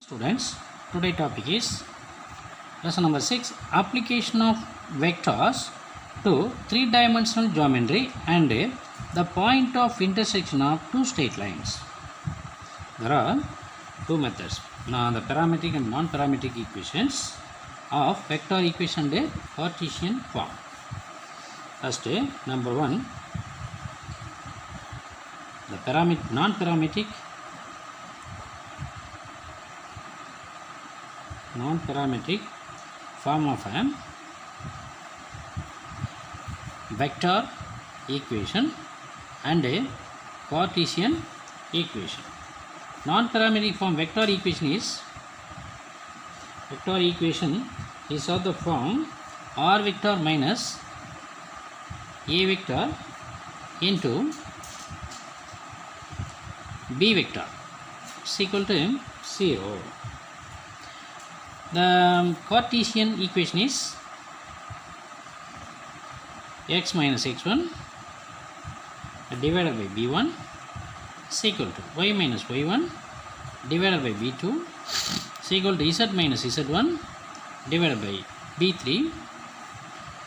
Students, today topic is lesson number 6, application of vectors to three-dimensional geometry and the point of intersection of two straight lines. There are two methods, now the parametric and non-parametric equations of vector equation and Cartesian form. First, number 1, the non-parametric form of a vector equation and a Cartesian equation. Non-parametric form vector equation is of the form r vector minus a vector into b vector is equal to 0. The Cartesian equation is x minus x1 divided by b1 is equal to y minus y1 divided by b2 is equal to z minus z1 divided by b3.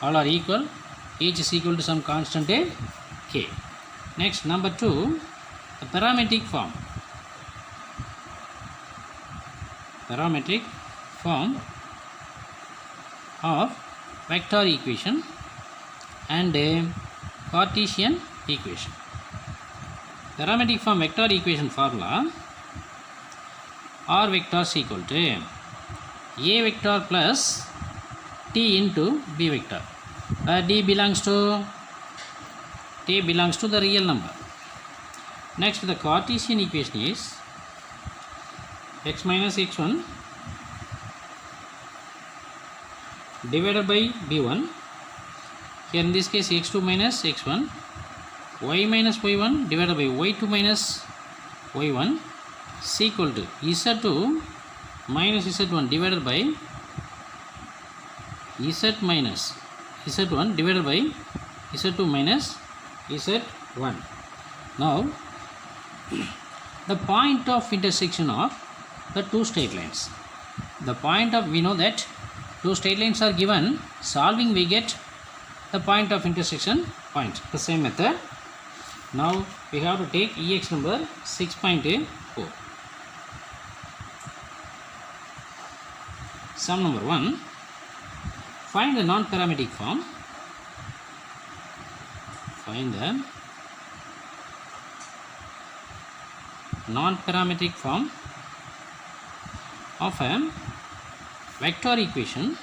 All are equal, each is equal to some constant k. Next, number 2, the parametric form of vector equation and a Cartesian equation. Parametric form vector equation formula: r vector is equal to a vector plus t into b vector, where t belongs to the real number. Next, the Cartesian equation is x minus x1 divided by b1, here in this case x2 minus x1, y minus y1 divided by y2 minus y1 is equal to z2 minus z1 divided by z minus z1 divided by z2 minus z1. Now, the point of intersection of the two straight lines. We know that two straight lines are given, solving we get the point of intersection point. The same method. Now we have to take EX number 6.4. Sum number 1. Find the non-parametric form. Find the non-parametric form of a vector equation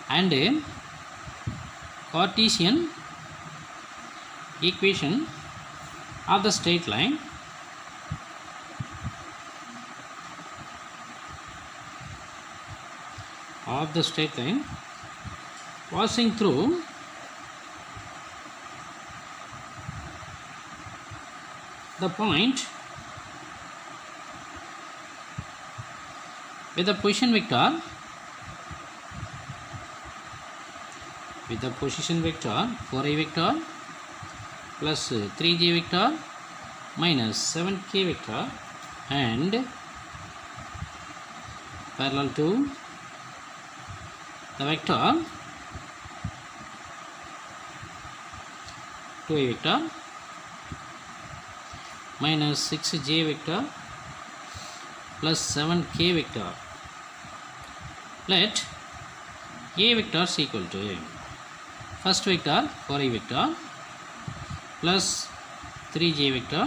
and a Cartesian equation of the straight line passing through the point with the position vector for a vector plus 3j vector minus 7k vector and parallel to the vector 2a vector minus 6j vector plus 7k vector. Let a vector is equal to first vector for a vector plus 3j vector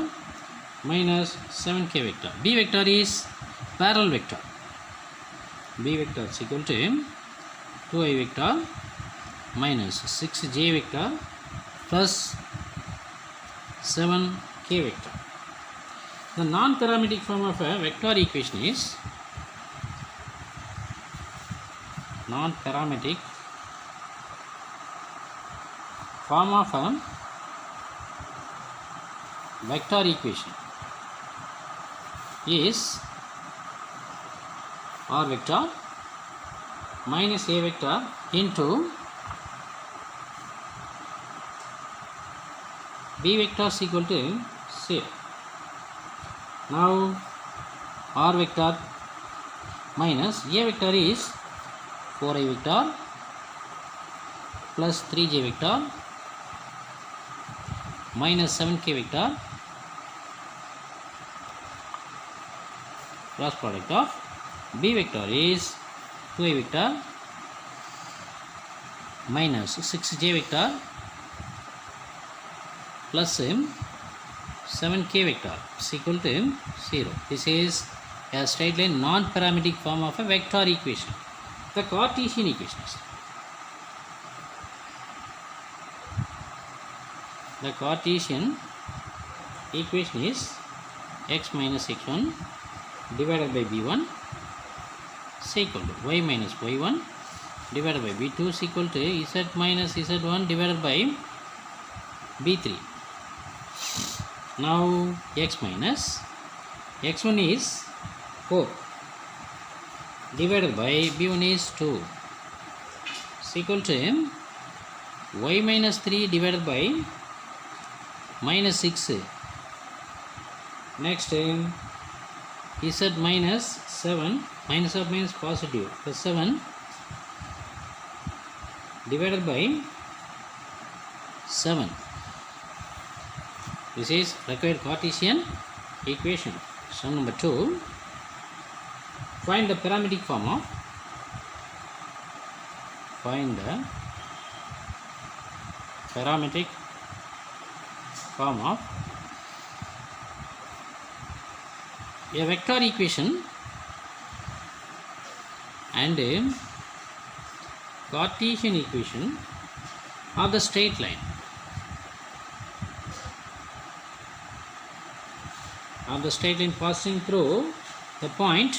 minus 7k vector. B vector is parallel vector. B vector is equal to 2i vector minus 6j vector plus 7k vector. The non-parametric form of a vector equation is non-parametric form of a vector equation is r vector minus a vector into b vector is equal to 0. Now r vector minus a vector is 4i vector plus 3j vector minus 7k vector cross product of b vector is 2i vector minus 6j vector plus 7k vector is equal to 0. This is a straight line non-parametric form of a vector equation. The Cartesian equation is x minus x1 divided by b1 is equal to y minus y1 divided by b2 is equal to z minus z1 divided by b3. Now x minus x1 is 4 divided by b1 is 2 is equal to y minus 3 divided by minus 6. Next z minus 7 minus of minus positive plus 7 divided by 7. This is required Cartesian equation. Sum number 2. Find the parametric form of a vector equation and a Cartesian equation of the straight line passing through the point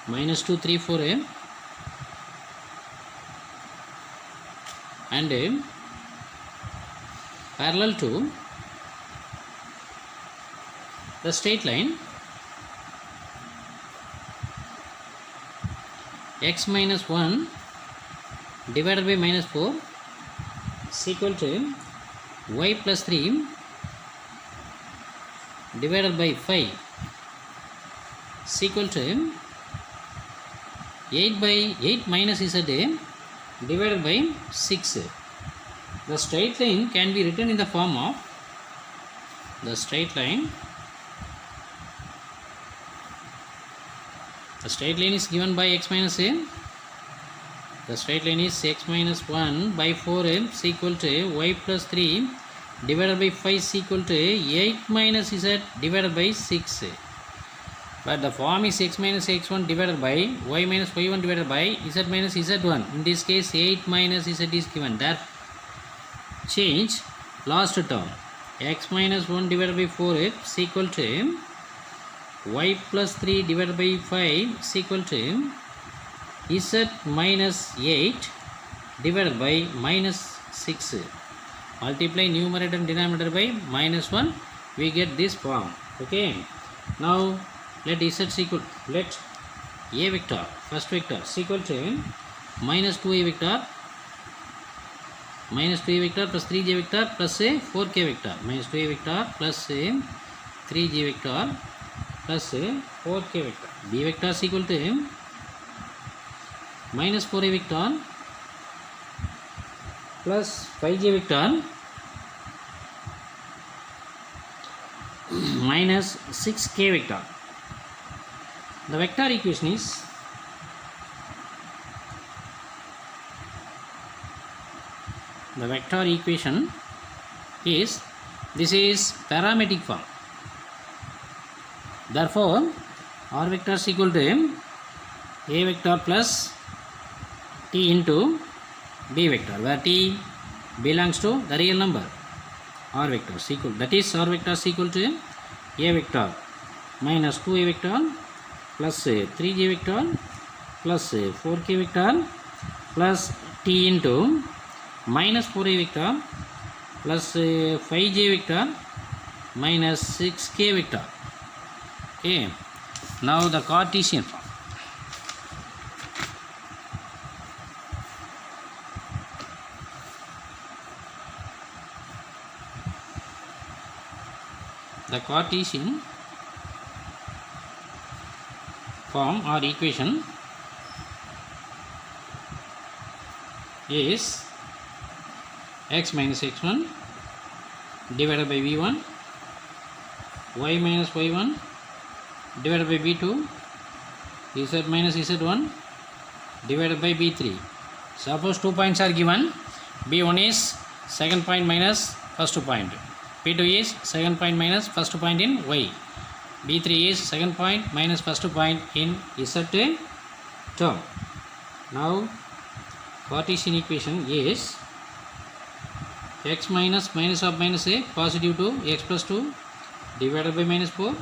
minus 2, 3, 4 and parallel to the straight line x minus 1 divided by minus 4 is equal to y plus 3 divided by 5 is equal to 8 minus z divided by 6. The straight line can be written in the form of the straight line is given by x minus a. The straight line is x minus 1 by 4 is equal to y plus 3 divided by 5 is equal to 8 minus z divided by 6. But the form is x minus x1 divided by y minus y1 divided by z minus z1. In this case 8 minus z is given. That change last term x minus 1 divided by 4 is equal to y plus 3 divided by 5 is equal to z minus 8 divided by minus 6. Multiply numerator and denominator by minus 1, we get this form. Okay. Now let a vector, first vector is equal to minus 2a vector plus 3j vector plus a 4k vector, minus 2a vector plus a 3j vector plus a 4k vector. B vector is equal to minus 4a vector plus 5j vector minus 6k vector. The vector equation is this is parametric form. Therefore r vector is equal to a vector plus t into b vector, where t belongs to the real number. R vector is equal, that is r vector is equal to a vector minus 2a vector plus 3j vector plus 4k vector plus t into minus 4a vector plus 5j vector minus 6k vector. Okay. Now the Cartesian form. the Cartesian form or equation is x minus x1 divided by v1, y minus y1 divided by v2, z minus z1 divided by b3. Suppose 2 points are given. b1 is second point minus first point, b2 is second point minus first point in y, b3 is second point minus first point in z term. Now Cartesian equation is x minus minus of minus a positive 2 x plus 2 divided by minus 4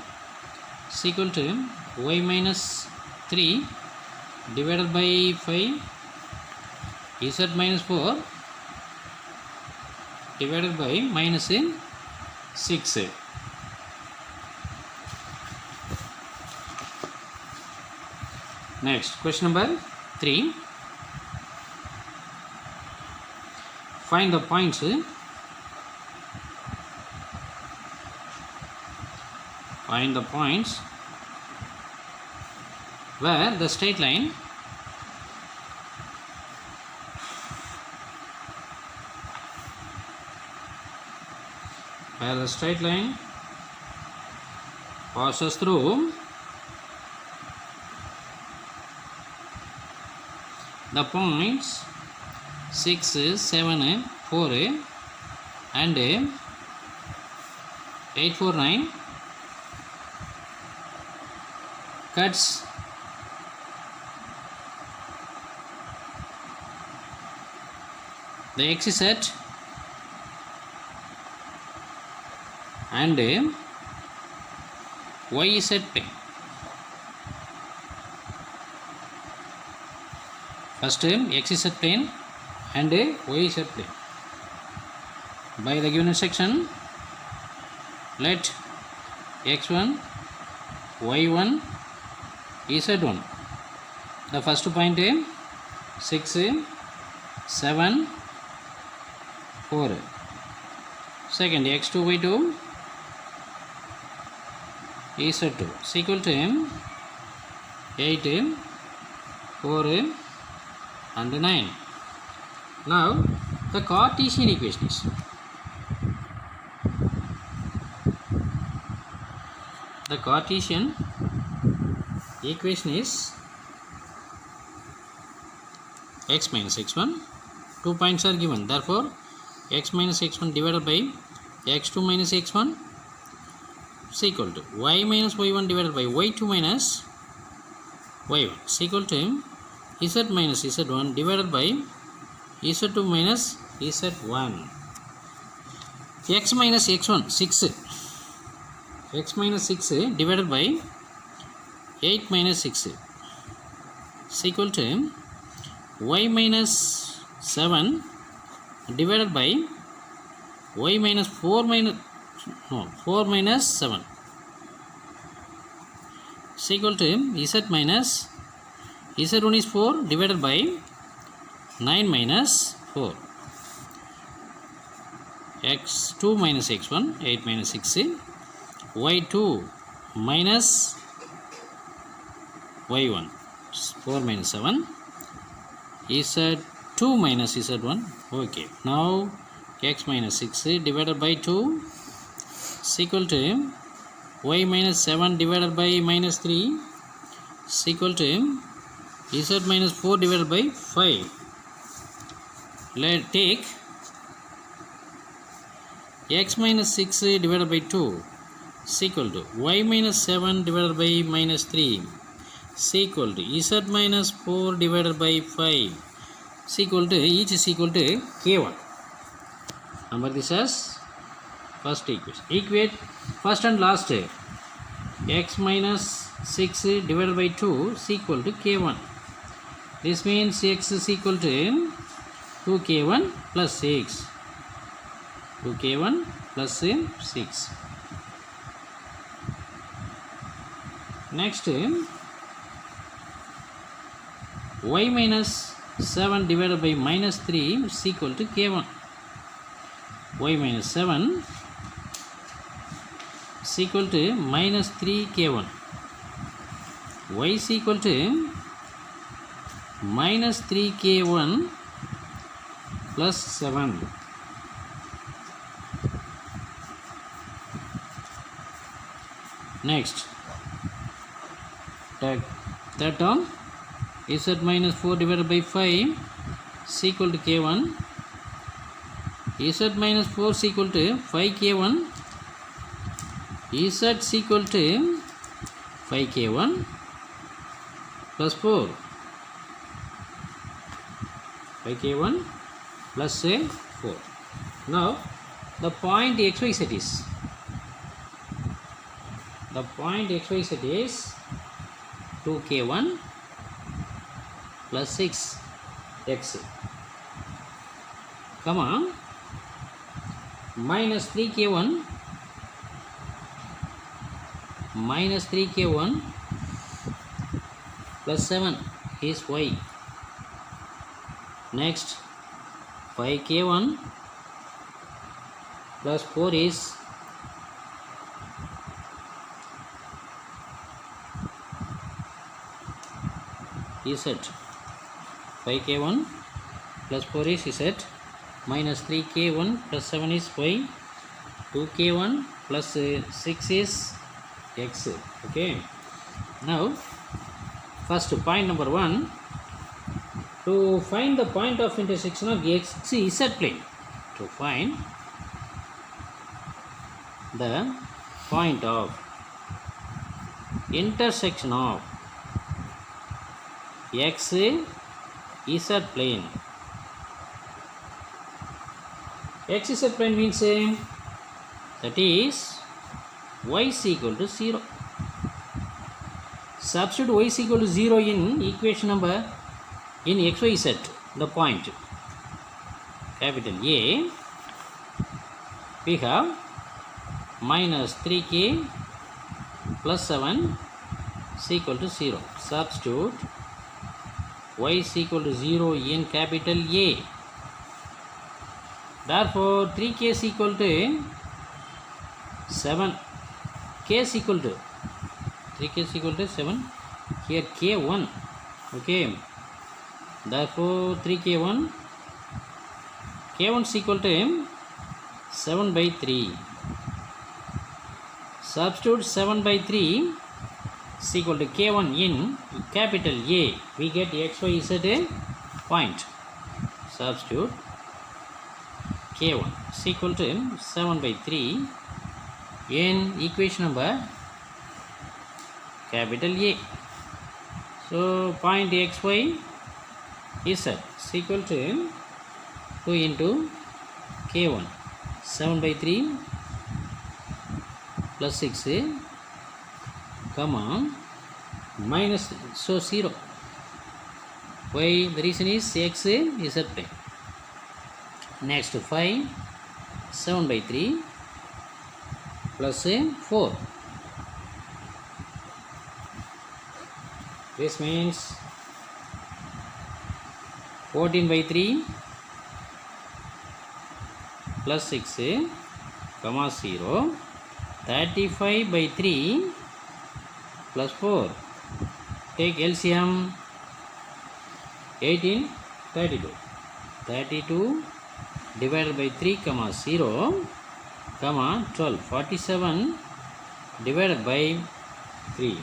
is equal to y minus 3 divided by 5 z minus 4 divided by minus 6. Next, question number 3. Find the points where the straight line passes through the points 6, 7, 4 and 8, 4, 9 cuts the x set and y set plane. First x set plane and y set plane. By the given section, let x1, y1, z1. The first point 6, 7, 4. Second x2, y2, z2 is equal to 8, 4 and 9. Now the Cartesian equation is x minus x1. 2 points are given, therefore x minus x1 divided by x2 minus x1 is equal to y minus y1 divided by y2 minus y1 is equal to z minus z1 divided by z2 minus z1. X minus x1 6, x minus 6 divided by 8 minus 6 is equal to y minus 7 divided by y minus 4 minus 7 is equal to z minus z1 is 4 divided by 9 minus 4. x2 minus x1 8 minus 6, y2 minus y1 4 minus 7, z2 minus z1. Okay, now x minus 6 divided by 2 is equal to y minus 7 divided by minus 3 is equal to z minus 4 divided by 5. Let's take x minus 6 divided by 2 is equal to y minus 7 divided by minus 3 is equal to z minus 4 divided by 5 is equal to, each is equal to k1. Number this as first equation. Equate first and last. X minus 6 divided by 2 is equal to k1. This means x is equal to 2k1 plus 6. 2k1 plus 6. Next, y minus 7 divided by minus 3 is equal to k1. Y minus 7 is equal to minus 3k1. Y is equal to minus 3k1 plus 7. Next, third term, z minus 4 divided by 5 is equal to k1. Z minus 4 is equal to 5k1. Z is equal to 5k1 plus 4. 5k1 plus 4. Now, the point xyz is, the point xyz is 2k1 plus 6x, comma, minus 3k1 plus 7 is y. Next, 5k1 plus 4 is z. 5k1 plus 4 is z, minus 3k1 plus 7 is y, 2k1 plus 6 is x. Okay. Now, first point number 1, to find the point of intersection of x z plane. To find the point of intersection of x z plane. X z plane means that is y is equal to 0. Substitute y is equal to 0 in equation number in xyz, the point capital A. We have minus 3k plus 7 is equal to 0. Substitute y is equal to 0 in capital A. Therefore, 3k is equal to 7. K is equal to 3k is equal to 7. Here k1. Okay. Therefore, 3k1, k1 is equal to 7 by 3. Substitute 7 by 3 is equal to k1 in capital A. We get xyz point. Substitute k1 is equal to 7 by 3 in equation number capital A. So, point xy z is equal to 2 into k1, 7 by 3 plus 6, comma, minus, so 0. Why? The reason is x is z plane. Next, 5, 7 by 3 plus 4. This means 14 by 3 plus 6, comma 0, 35 by 3 plus 4. Take LCM, 18, 32. 32 divided by 3, comma 0, comma 12. 47 divided by 3.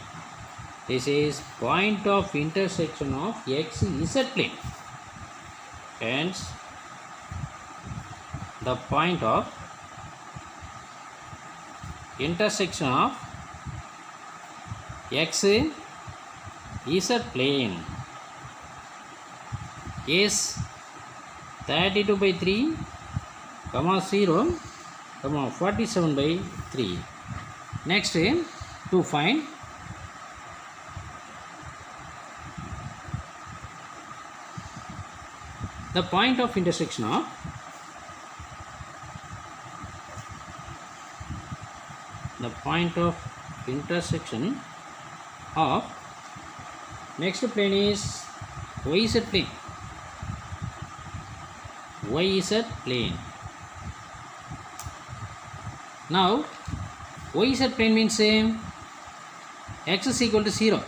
This is point of intersection of x z plane. Hence, the point of intersection of x z plane is 32 by 3, comma 0, comma 47 by 3. Next, to find the point of intersection of next plane is yz plane. Yz plane. Now, YZ plane means x is equal to 0.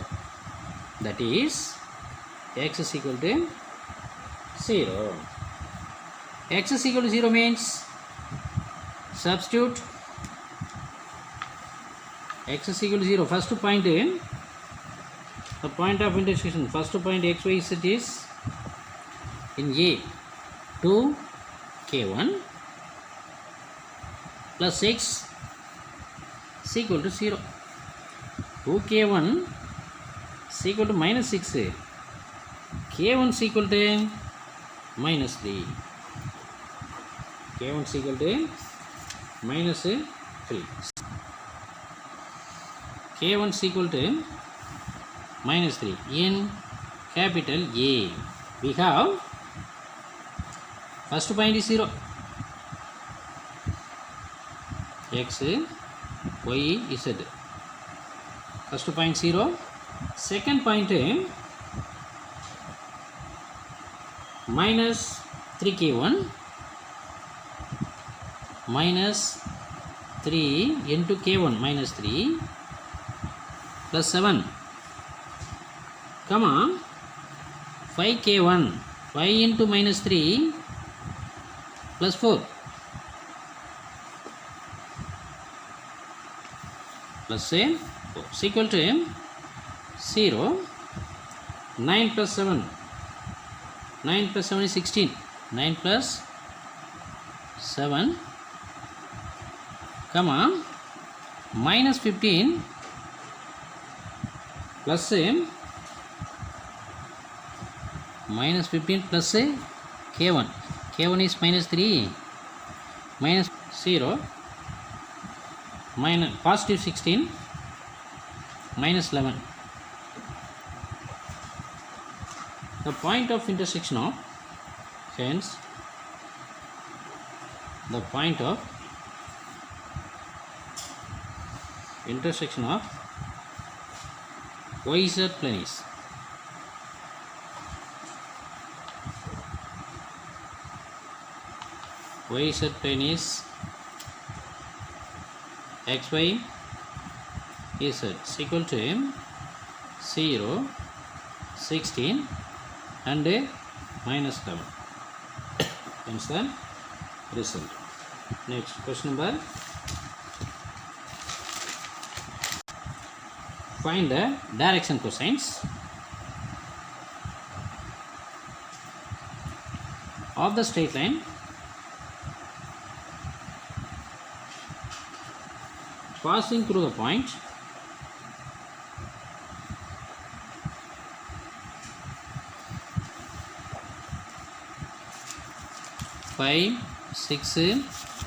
That is x is equal to 0. X is equal to 0 means substitute x is equal to 0. First point, the point of intersection, first point XYZ is in A 2k1 plus 6 is equal to 0. 2k1 is equal to minus 6. k1 is equal to minus 3. k1 is equal to minus 3. k1 is equal to minus 3 in capital A. We have first point is 0. X, Y, Z. First point 0. Second point minus 3k1 minus 3 into k1 minus 3 plus 7, comma 5k1, 5 into minus 3 plus 4 plus 4 is equal to 0. 9 plus 7, 9 plus 7 is 16. 9 plus 7, comma minus 15 plus minus 15 plus k1. k1 is minus 3 minus 0 minus positive 16 minus 11. The point of intersection of, hence the point of intersection of YZ plane is YZ plane is XY is equal to 0, 16 and minus 11. Hence the result. Next question number. Find the direction cosines of the straight line passing through the point five, 6,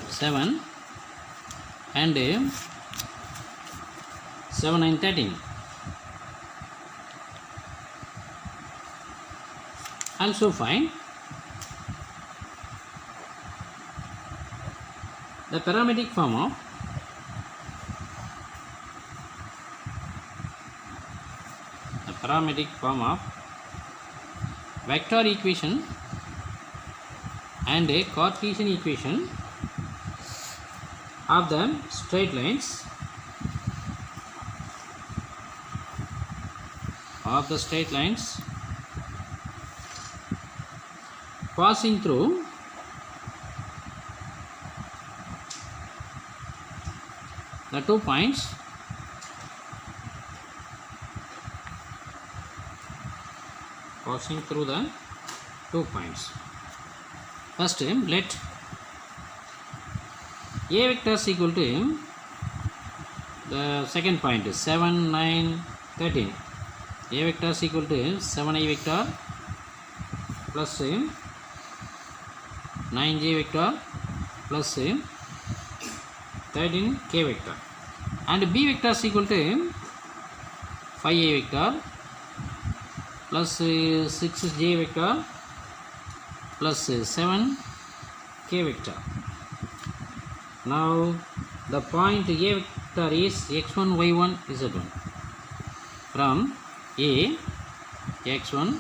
7 and 7, 9, 13. Also find the parametric form of vector equation and a Cartesian equation of the straight lines passing through the 2 points First, let A vector is equal to the second point 7, 9, 13. A vector is equal to 7i vector plus 9j vector plus 13k vector, and B vector is equal to 5i vector plus 6j vector plus 7k vector. Now the point A vector is x1, y1, z1. From A, x1,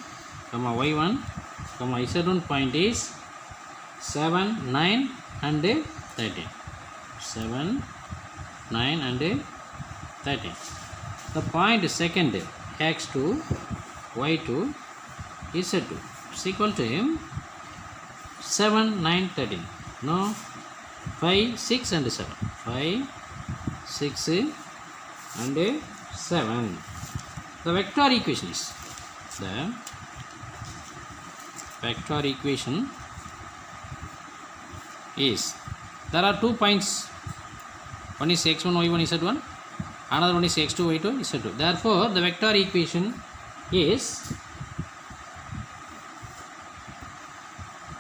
y1, z1 point is 7, 9 and 13. 7, 9 and 13. The point second x2, y2, z2 is equal to 7, 9, 13. No, 5, 6 and 7. 5, 6 and 7. The vector equation is there are 2 points. One is x1, y1, z1. Another one is x2, y2, z2. Therefore, the vector equation is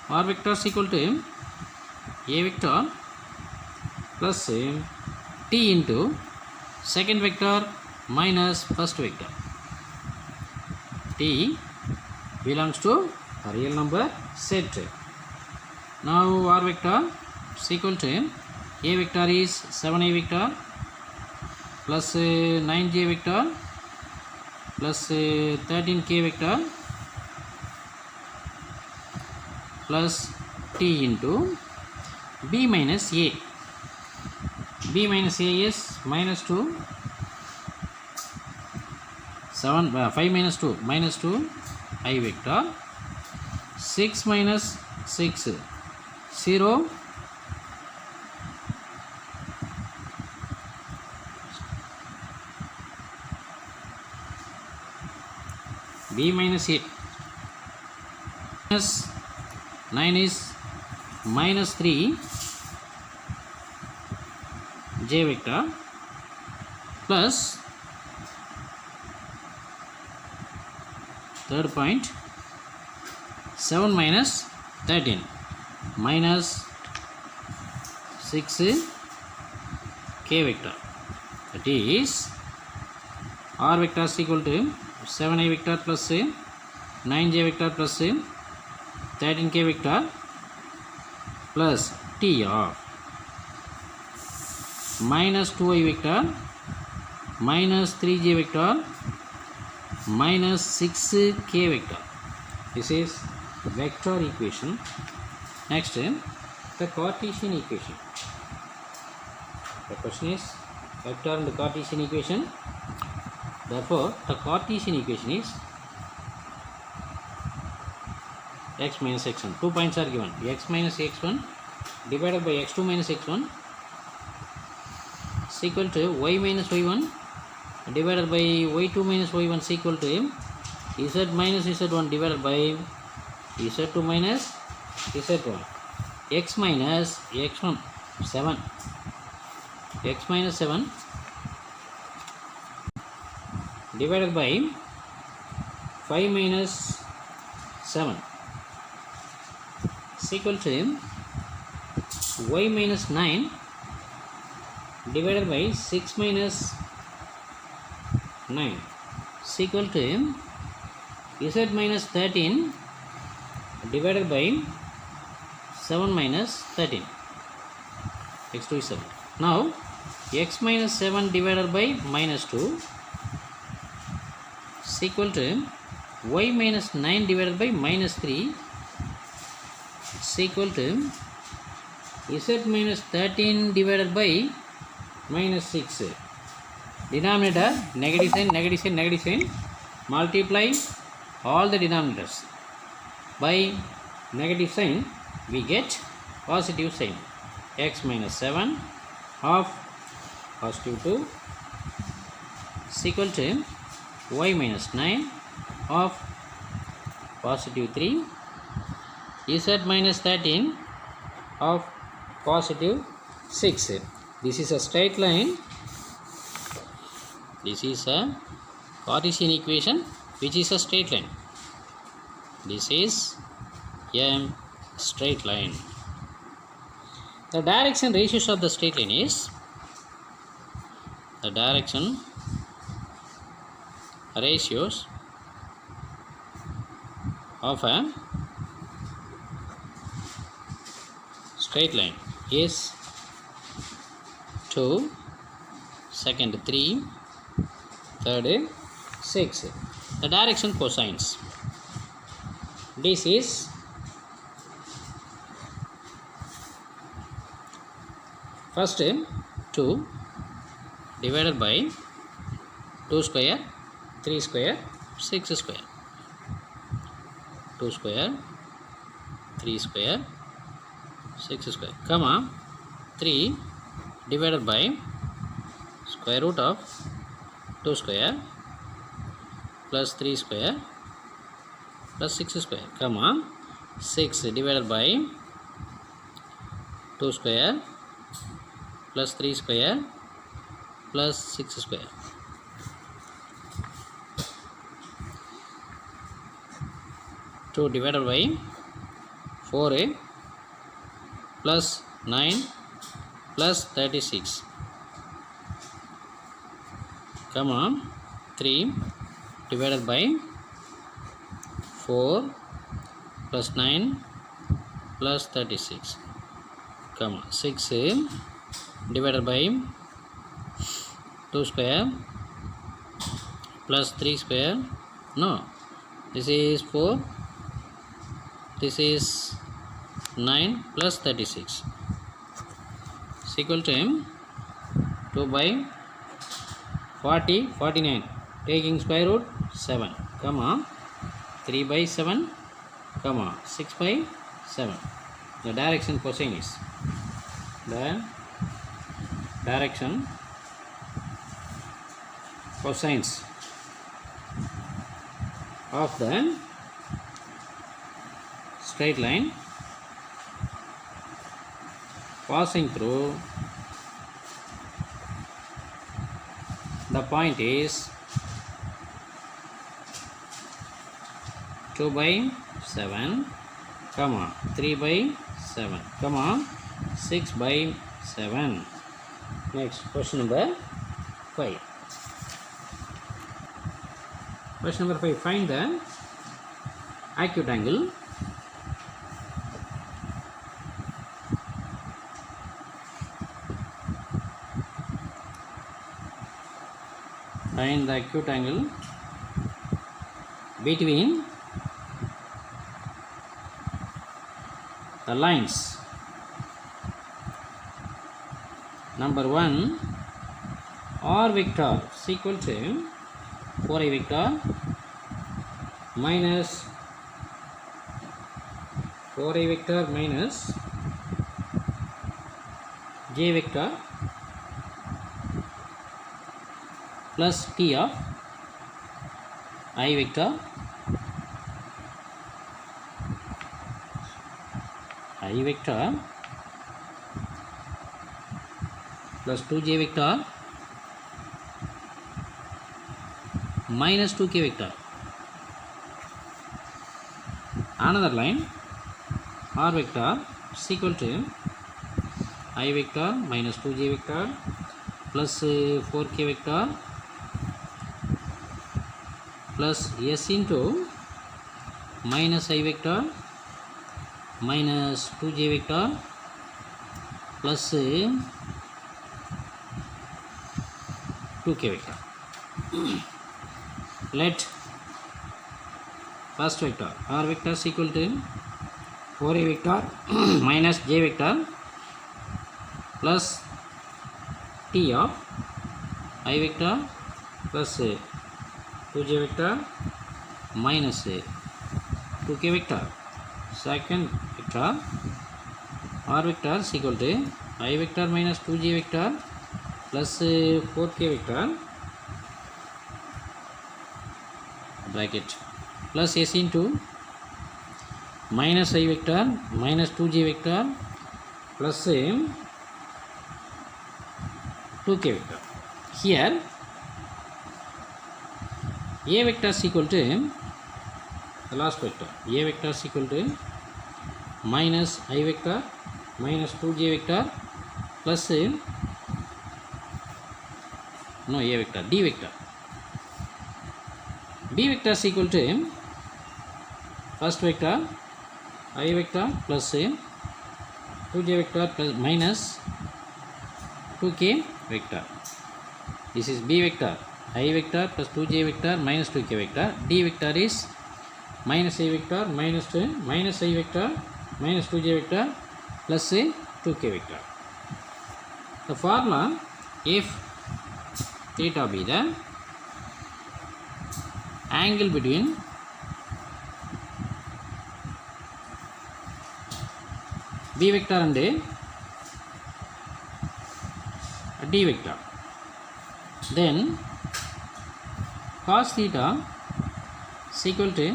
r vector is equal to a vector plus t into second vector minus first vector. T belongs to a real number set. Now r vector is equal to a vector is 7a vector plus 9j vector plus 13k vector plus t into b minus a. B minus a is minus 2, 7, 5 minus 2, minus 2 I vector, 6 minus 6, 0, b minus a, minus 9 is minus 3 j vector plus third point 7 minus 13 minus 6 k vector, that is r vector is equal to 7a vector plus 9j vector plus 13k vector plus t of minus 2i vector minus 3j vector minus 6k vector. This is vector equation. Next, the Cartesian equation. The question is vector and the Cartesian equation. Therefore, the Cartesian equation is x minus x1. 2 points are given. X minus x1 divided by x2 minus x1 is equal to y minus y1 divided by y2 minus y1 is equal to z minus z1 divided by z2 minus z1. X minus x1 7, x minus 7 divided by 5 minus 7 is equal to y minus 9 divided by 6 minus 9 is equal to z minus 13 divided by 7 minus 13, x2 is 7. Now x minus 7 divided by minus 2 is equal to y minus 9 divided by minus 3 is equal to z minus 13 divided by minus 6. Denominator negative sign, negative sign, negative sign. Multiply all the denominators by negative sign, we get positive sign. X minus 7 of positive 2 is equal to y minus 9 of positive 3, z minus 13 of positive 6. This is a straight line. This is a Cartesian equation which is a straight line. This is a straight line. The direction ratios of the straight line is the direction ratios of a straight line is 2, second 3, third 6. The direction cosines. This is first 2, divided by 2 square, 3 square, 6 square. 2 square, 3 square, 6 square, comma 3 divided by square root of 2 square plus 3 square plus 6 square, comma 6 divided by 2 square plus 3 square plus 6 square. 2 divided by 4a plus 9 plus 36, comma 3 divided by 4 plus 9 plus 36, comma 6 divided by 2 square plus 3 square, no, this is 4, this is 9 plus 36 is equal to 2 by 40, 49, taking square root 7, comma 3 by 7, comma 6 by 7. The direction cosine is the direction cosines of the straight line passing through the point is 2 by 7, comma 3 by 7, comma 6 by 7. Next, question number 5. Question number 5. Find the acute angle between the lines. Number 1, R vector is equal to 4i vector minus 4i vector minus j vector plus t of I vector plus 2j vector minus 2k vector. Another line, R vector is equal to I vector minus 2j vector plus 4k vector plus s into minus I vector minus 2j vector plus 2k vector. Let first vector R vector is equal to 4a vector minus j vector plus t of I vector plus 2j vector minus 2k vector. Second vector R vector is equal to I vector minus 2j vector plus 4k vector bracket plus s into minus I vector minus 2j vector plus 2k vector. Here a vector is equal to the last vector, a vector is equal to minus I vector minus 2j vector plus no a vector, d vector. D vector is equal to first vector I vector plus 2j vector plus minus 2k vector. This is b vector, I vector plus 2j vector minus 2k vector. D vector is minus I vector minus I vector minus 2j vector plus 2k vector. The formula, if theta be the angle between b vector and d vector. Then cos theta is equal to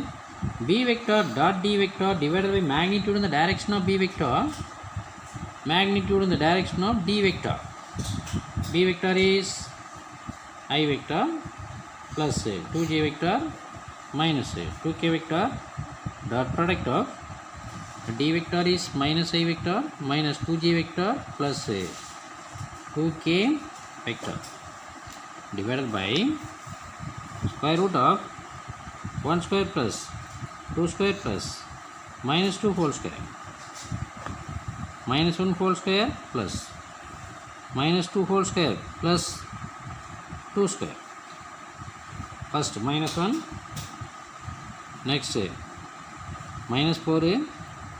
b vector dot d vector divided by magnitude in the direction of b vector, magnitude in the direction of d vector. B vector is I vector plus 2j vector minus 2k vector, dot product of d vector is minus I vector minus 2j vector plus 2k vector divided by square root of 1 square plus 2 square plus minus 2 whole square minus 1 whole square plus minus 2 whole square plus 2 square. First minus 1, next minus 4,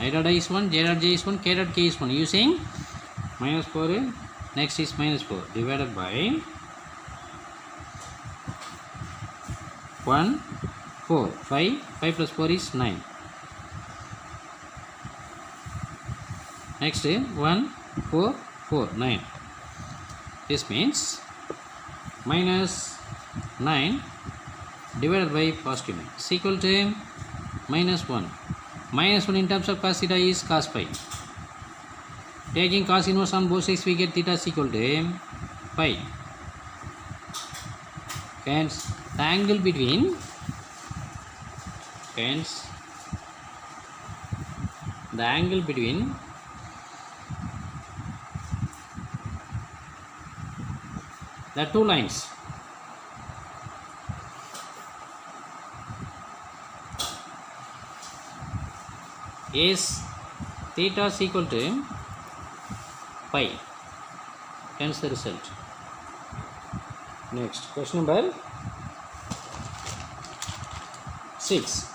I dot I is 1, j dot j is 1, k dot k is 1, using minus 4, next is minus 4 divided by 1, 4, 5 plus 4 is 9. Next 1, 4, 4, 9. This means minus 9 divided by positive 9 is equal to minus 1. Minus 1 in terms of cos theta is cos pi. Taking cos inverse on both sides, we get theta is equal to pi. Hence the angle between the two lines is theta is equal to pi. Hence the result. Next question number 6.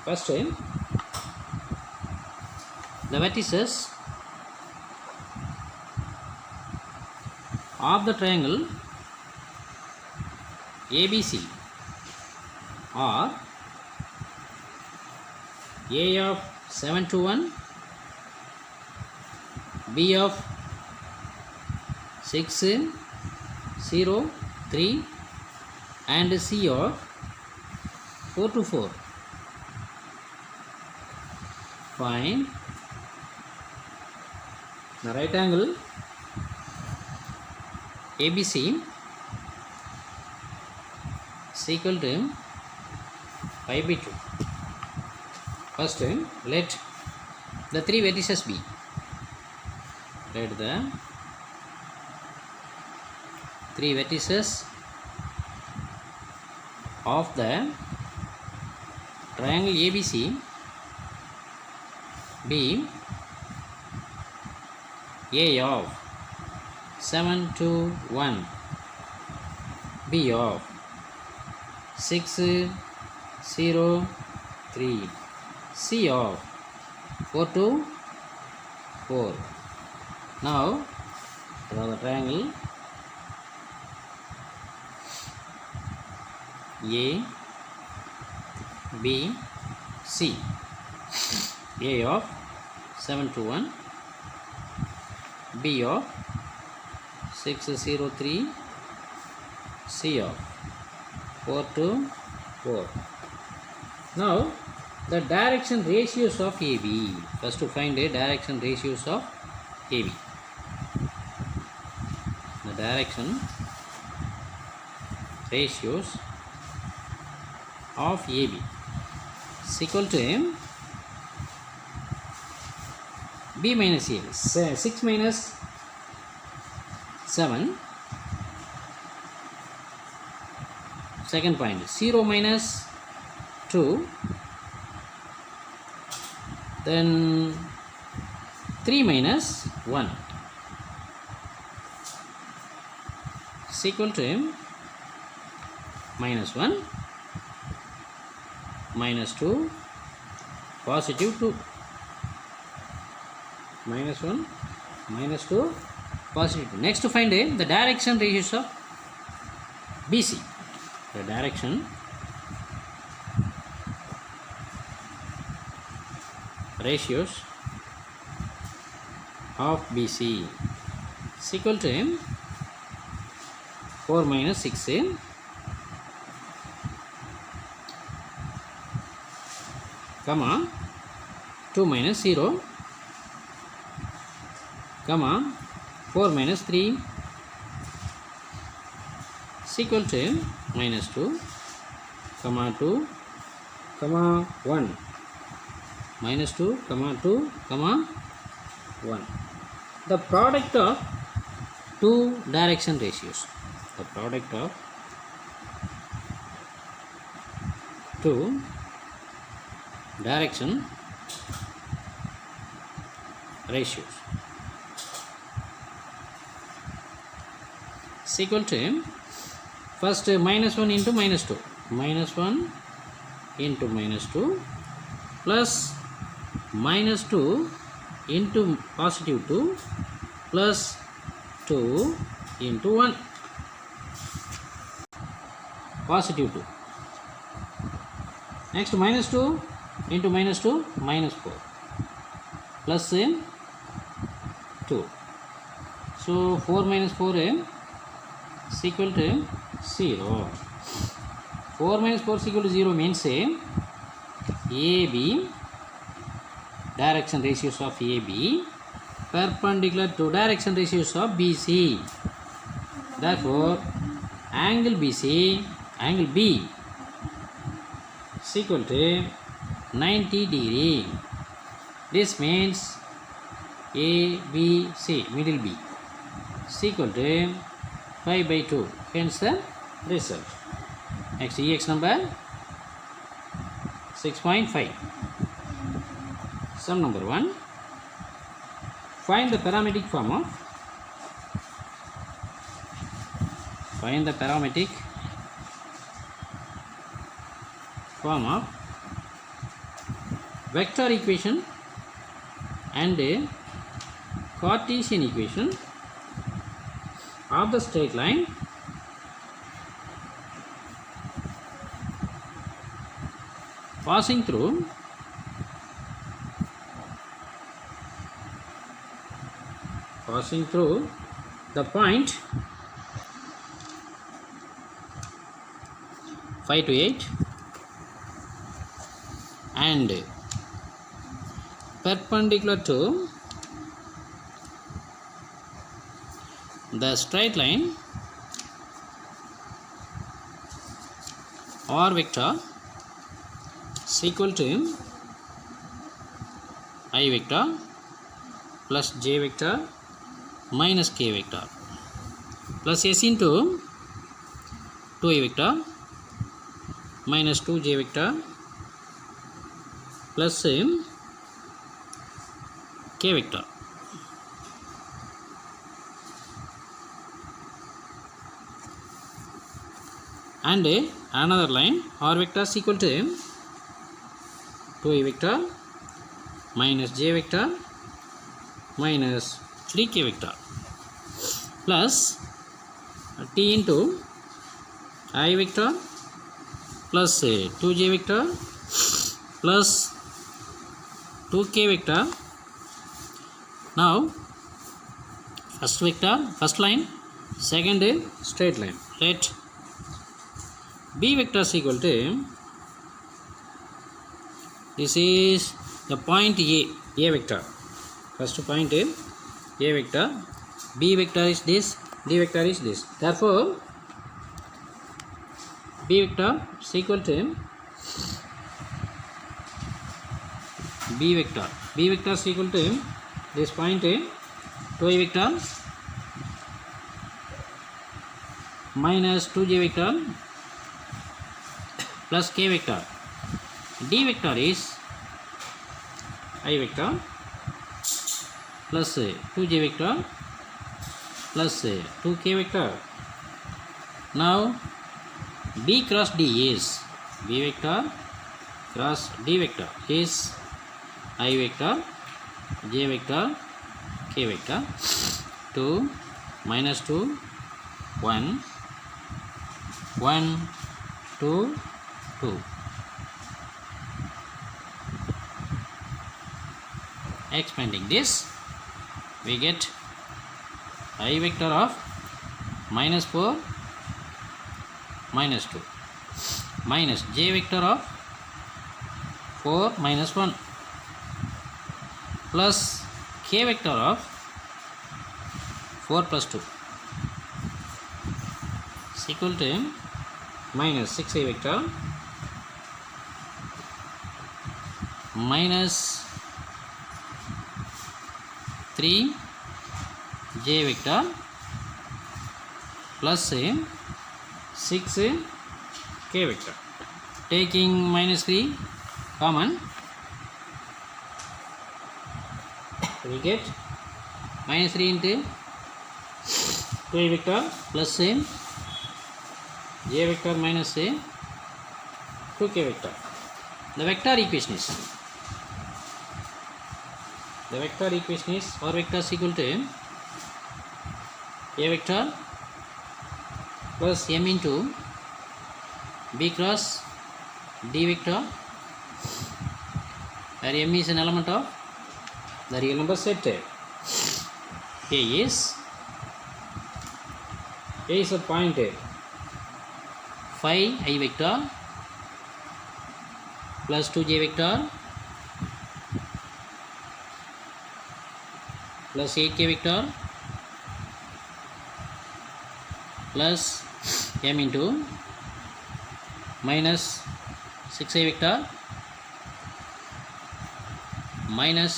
First, the vertices of the triangle ABC are A of 7 to 1, B of 6, 0, 3 and C of 4 to 4. Find the right angle ABC is equal to pi by 2. First, let the three vertices be. Let the three vertices of the triangle ABC be A of 7 to 1, B of 6, 0, 3, C of 4 to 4. Now draw the triangle A, B, C. A of 7 to 1, B of 6, 0, 3, C of 4 to 4. Now the direction ratios of AB. First to find the direction ratios of AB. The direction ratios of AB is equal to B minus A. 6 minus 7. Second point, 0 minus 2. Then 3 minus 1 is equal to minus 1, minus 2, positive 2. minus 1, minus 2, positive 2. Next to find the direction ratios of BC. The direction ratios of BC is equal to 4 minus 6, comma 2 minus 0, comma 4 minus 3 is equal to minus 2, comma 2, comma 1, minus 2, comma 2, comma 1. The product of two direction ratios. The product of two direction ratios is equal to first minus 1 into minus 2, minus 1 into minus 2 plus minus 2 into positive 2 plus 2 into 1, positive 2. Next minus 2 into minus 2, minus 4 plus 2. So 4 minus 4 is equal to 0. 4 minus 4 is equal to 0 means AB, direction ratios of AB perpendicular to direction ratios of BC. Therefore, angle BC, angle B is equal to 90 degree. This means ABC, middle B, is equal to 5 by 2. Hence the result. Next, EX number 6.5. Sum number 1. Find the parametric form of vector equation and Cartesian equation of the straight line passing through the point 5 to 8 and perpendicular to the straight line or vector is equal to I vector plus j vector minus k vector plus s into 2i vector minus 2j vector plus k vector. And another line r vector is equal to 2i vector minus j vector minus 3k vector plus t into I vector plus 2j vector plus 2k vector. Now first line, second straight line. Let b vector is equal to, this is the point a vector. First point a vector, b vector is this, d vector is this. Therefore b vector is equal to b vector is equal to this point a 2i vector minus 2j vector plus k vector. D vector is I vector plus 2j vector plus 2k vector. Now b cross d is, b vector cross d vector is I vector, j vector k vector 2 minus 2 1 1 2 2. Expanding this, we get I vector of minus 4 minus 2 minus j vector of 4 minus 1 plus k vector of 4 plus 2 is equal to minus 6i vector minus 3 j vector plus 6 k vector. Taking minus 3 common, we get minus 3 into 2 vector plus j vector minus 2k vector. The vector equation is or vector is equal to a vector plus m into b cross d vector, where m is an element of the real number set. A is a point 5i vector plus 2j vector plus 8k vector plus m into minus 6i vector minus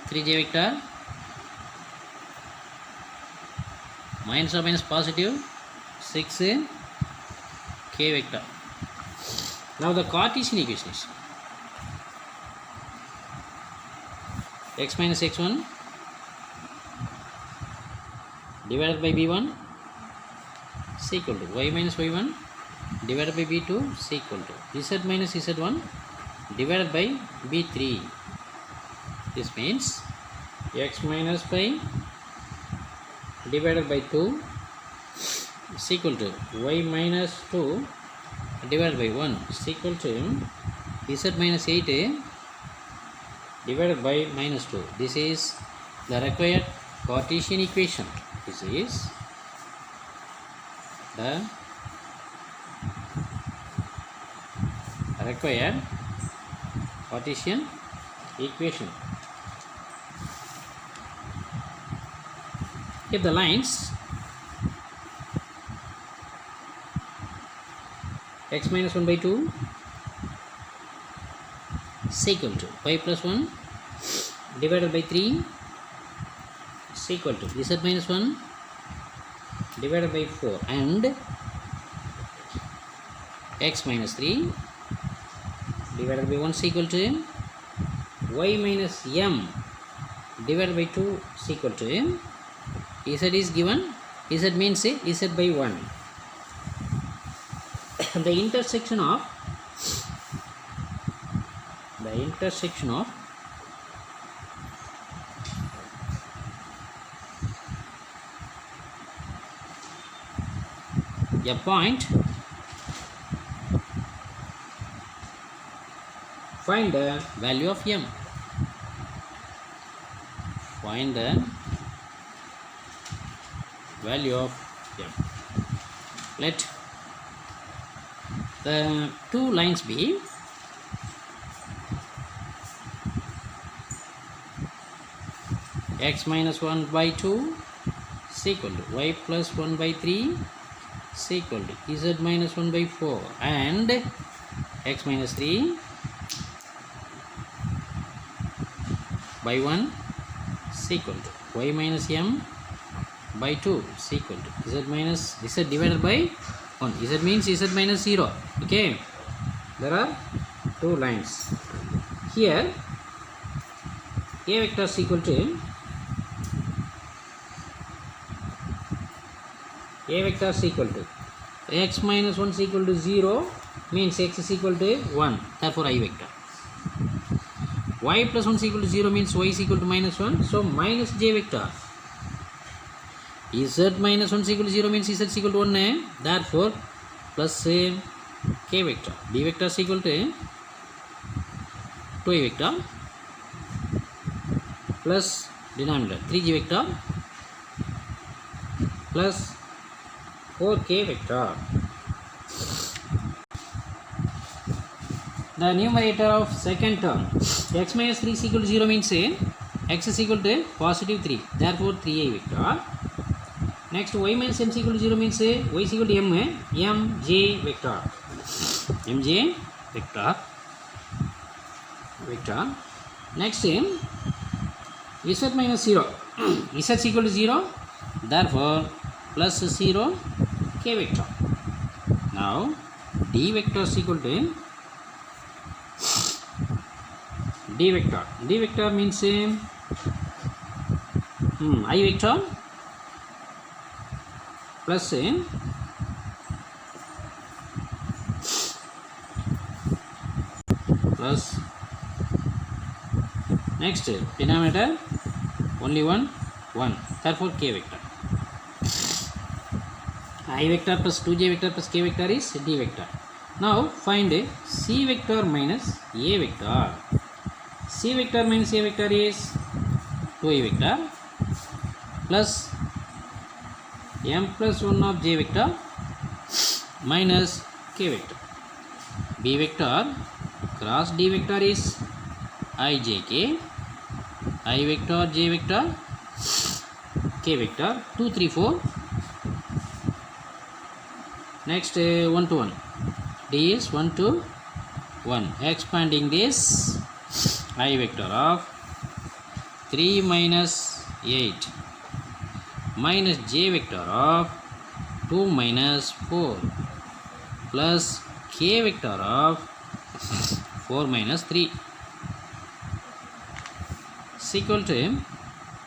3j vector minus or minus positive 6k vector. Now the Cartesian equation is x minus x1 divided by b1 is equal to y minus y1 divided by b2 is equal to z minus z1 divided by b3. This means x minus 5 divided by 2 is equal to y minus 2 divided by 1 is equal to z minus 8 divided by minus 2. This is the required Cartesian equation. This is the required Cartesian equation. If the lines x minus 1 by 2 is equal to y plus 1 divided by 3 is equal to z minus 1 divided by 4 and x minus 3 divided by 1 is equal to y minus m divided by 2 is equal to z is given, z means z by 1. The intersection of a point, find the value of m. Find the value of m. Let the two lines be x minus 1 by 2 is equal to y plus 1 by 3 is equal to z minus 1 by 4 and x minus 3 by 1 is equal to y minus m by 2 is equal to z minus z divided by 1. Z means z minus 0. Okay, there are two lines here. A vector is equal to x minus 1 is equal to 0 means x is equal to 1, therefore I vector. y plus 1 is equal to 0 means y is equal to minus 1. So minus j vector. Z minus 1 is equal to 0 means z is equal to 1. Therefore plus k vector. B vector is equal to 2a vector plus denominator 3j vector plus 4k vector. The numerator of second term x minus 3 is equal to 0 means x is equal to positive 3. Therefore 3a vector. Next y minus m is equal to 0 means y is equal to mj vector. Mj vector. Next z minus 0. Z is equal to 0. Therefore plus 0 k vector. Now d vector is equal to d vector. D vector means I vector plus next denominator only 1. Therefore k vector. I vector plus 2j vector plus k vector is d vector. Now find c vector minus a vector. C vector minus a vector is 2a vector plus m plus 1 of j vector minus k vector. B vector cross d vector is ijk. I vector j vector k vector 2 3 4. Next 1 to 1. D is 1 to 1. Expanding this I vector of 3 minus 8 minus j vector of 2 minus 4 plus k vector of 4 minus 3 is equal to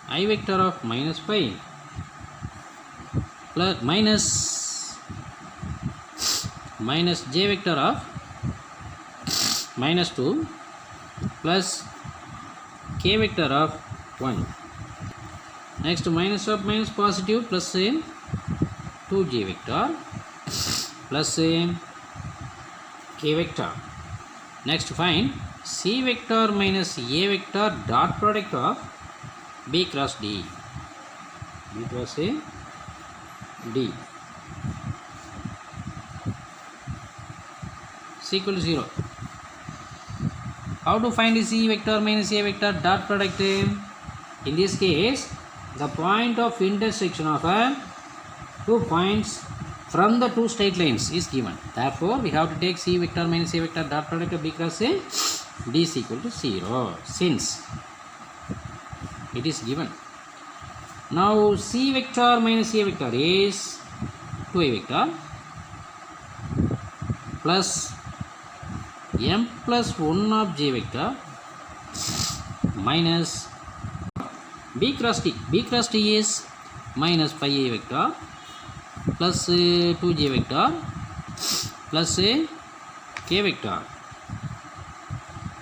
I vector of minus 5 plus minus j vector of minus 2 plus k vector of 1. Next minus of minus positive plus 2j vector plus k vector. Next find c vector minus a vector dot product of b cross d. B cross a d is equal to 0. How to find c vector minus a vector dot product? In this case, the point of intersection of 2 points from the two straight lines is given. Therefore, we have to take c vector minus a vector dot product of b cross a d is equal to 0 since it is given. Now, c vector minus a vector is 2a vector plus m plus 1 of j vector minus b cross t. B cross t is minus pi a vector plus 2j vector plus k vector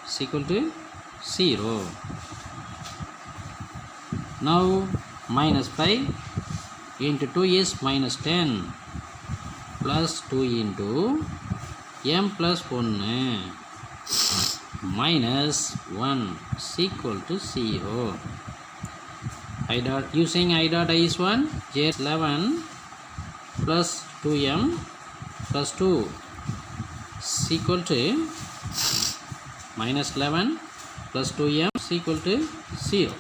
is equal to 0. Now minus pi into 2 is minus 10 plus 2 into m plus 1 minus 1 is equal to 0. I dot using I dot I is 1, j 11 plus 2m plus 2 is equal to minus 11 plus 2m is equal to 0.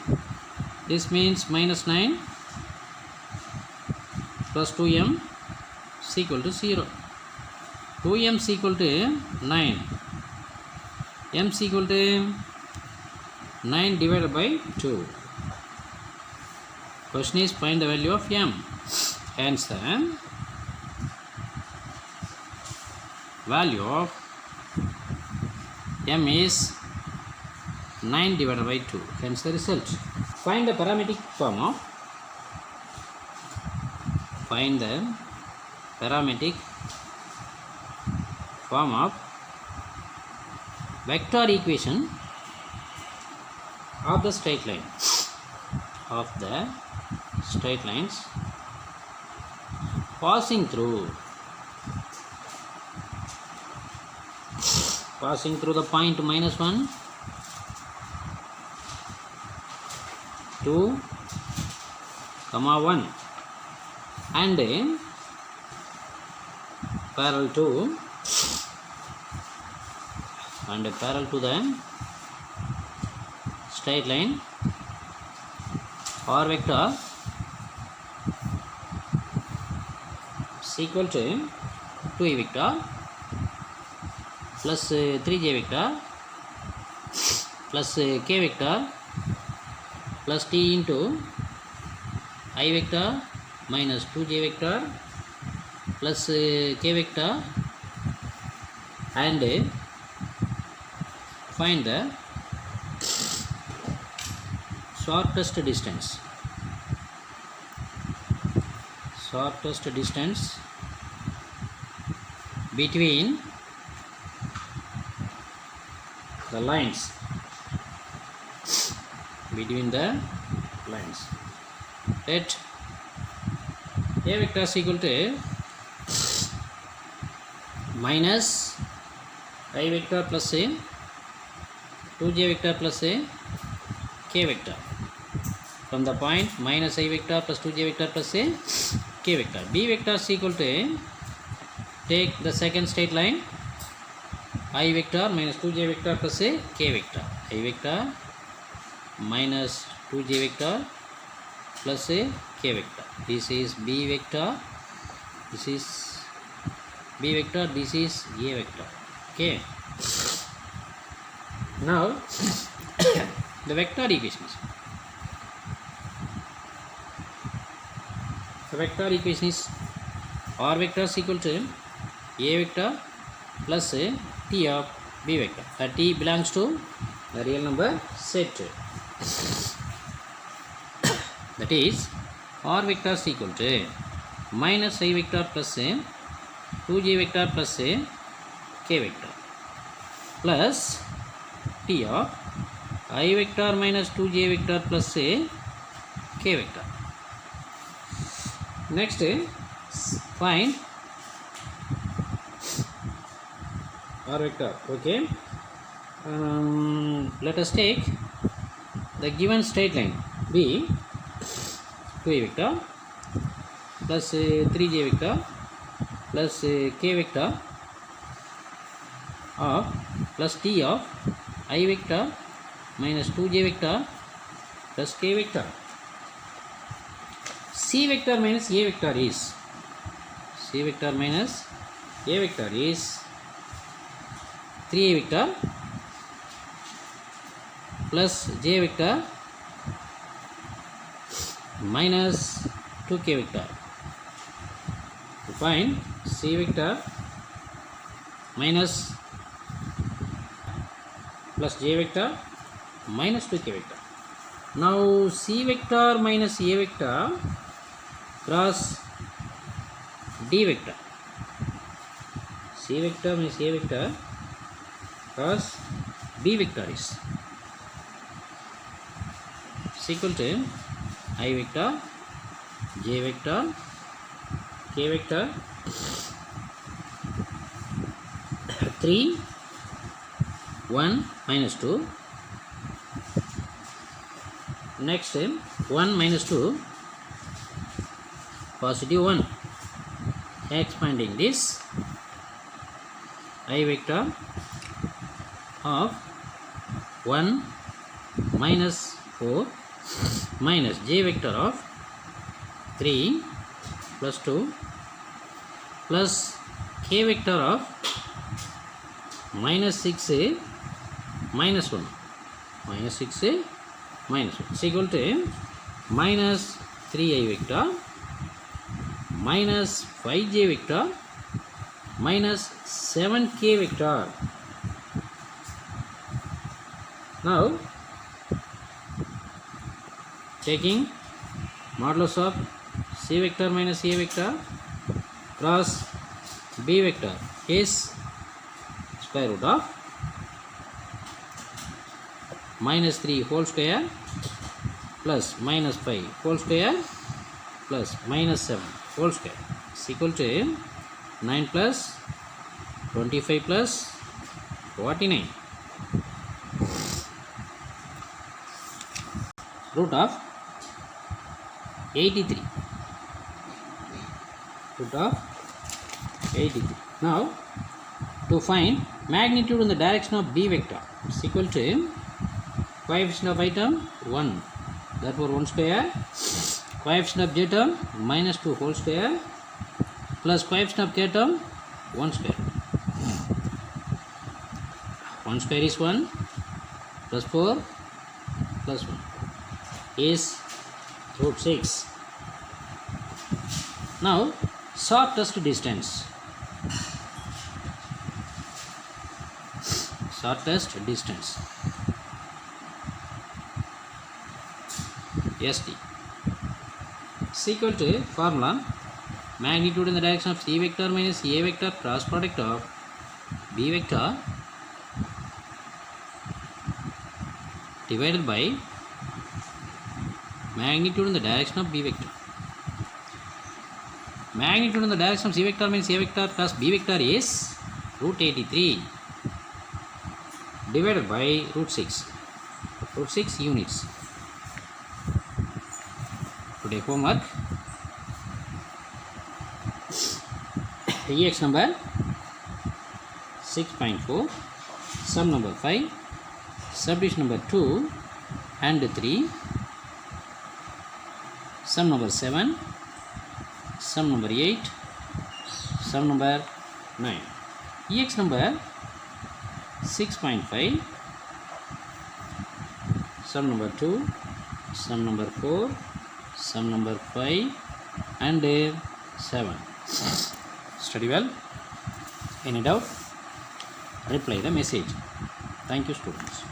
This means minus 9 plus 2m is equal to 0. 2m is equal to 9. M is equal to 9 divided by 2. Question is find the value of m. Answer, value of m is 9 divided by 2. Hence the result. Find the parametric form of vector equation of the straight line, of the straight lines passing through the point -1, 2, 1 and parallel to the straight line or vector is equal to 2i vector plus 3j vector plus k vector plus t into I vector minus 2j vector plus k vector, and find the shortest distance between the lines, let a vector is equal to minus I vector plus a 2j vector plus a k vector from the point minus I vector plus 2j vector plus a k vector. B vector is equal to, take the second straight line, I vector minus 2j vector plus a k vector, I vector minus 2j vector plus a k vector. This is B vector, this is B vector, this is A vector. Okay. Now the vector equations. The vector equation is R vector is equal to A vector plus T of B vector. The T belongs to the real number set. That is R vector is equal to minus I vector plus 2j vector plus k vector plus T of I vector minus 2j vector plus k vector. Next, find R vector. Okay. Let us take the given straight line B, 2a vector plus 3j vector plus k vector of plus T of I vector minus 2j vector plus k vector. C vector minus A vector is, C vector minus A vector is 3a vector plus j vector minus 2k vector. To find C vector minus plus j vector minus 2k vector. Now C vector minus A vector cross D vector. C vector minus A vector cross B vector is equal to I vector, j vector, k vector, 3, 1 minus 2. Next 1 minus 2, positive 1. Expanding this, I vector of 1 minus 4 minus j vector of 3 plus 2 plus k vector of minus 6a minus 1 minus 6a minus 1 is equal to minus 3i vector minus 5j vector minus 7k vector. Now taking modulus of C vector minus A vector cross B vector is square root of minus 3 whole square plus minus 5 whole square plus minus 7 whole square is equal to 9 plus 25 plus 49. Root of 83. Root of 83. Now, to find magnitude in the direction of B vector is equal to coefficient of I term 1. Therefore, 1 square. Coefficient of J term minus 2 whole square plus coefficient of K term 1 square. 1 square is 1 plus 4 plus 1 is root 6. Now, shortest distance. Shortest distance. ST is equal to formula magnitude in the direction of C vector minus A vector cross product of B vector divided by magnitude in the direction of B vector. Magnitude in the direction of C vector minus A vector plus B vector is root 83 divided by root 6. Root 6 units. Today homework. EX number 6.4, sum number 5, subdivision number 2 and 3, sum number 7, sum number 8, sum number 9. EX number 6.5, sum number 2, sum number 4, sum number 5 and 7. Study well. Any doubt? Reply the message. Thank you, students.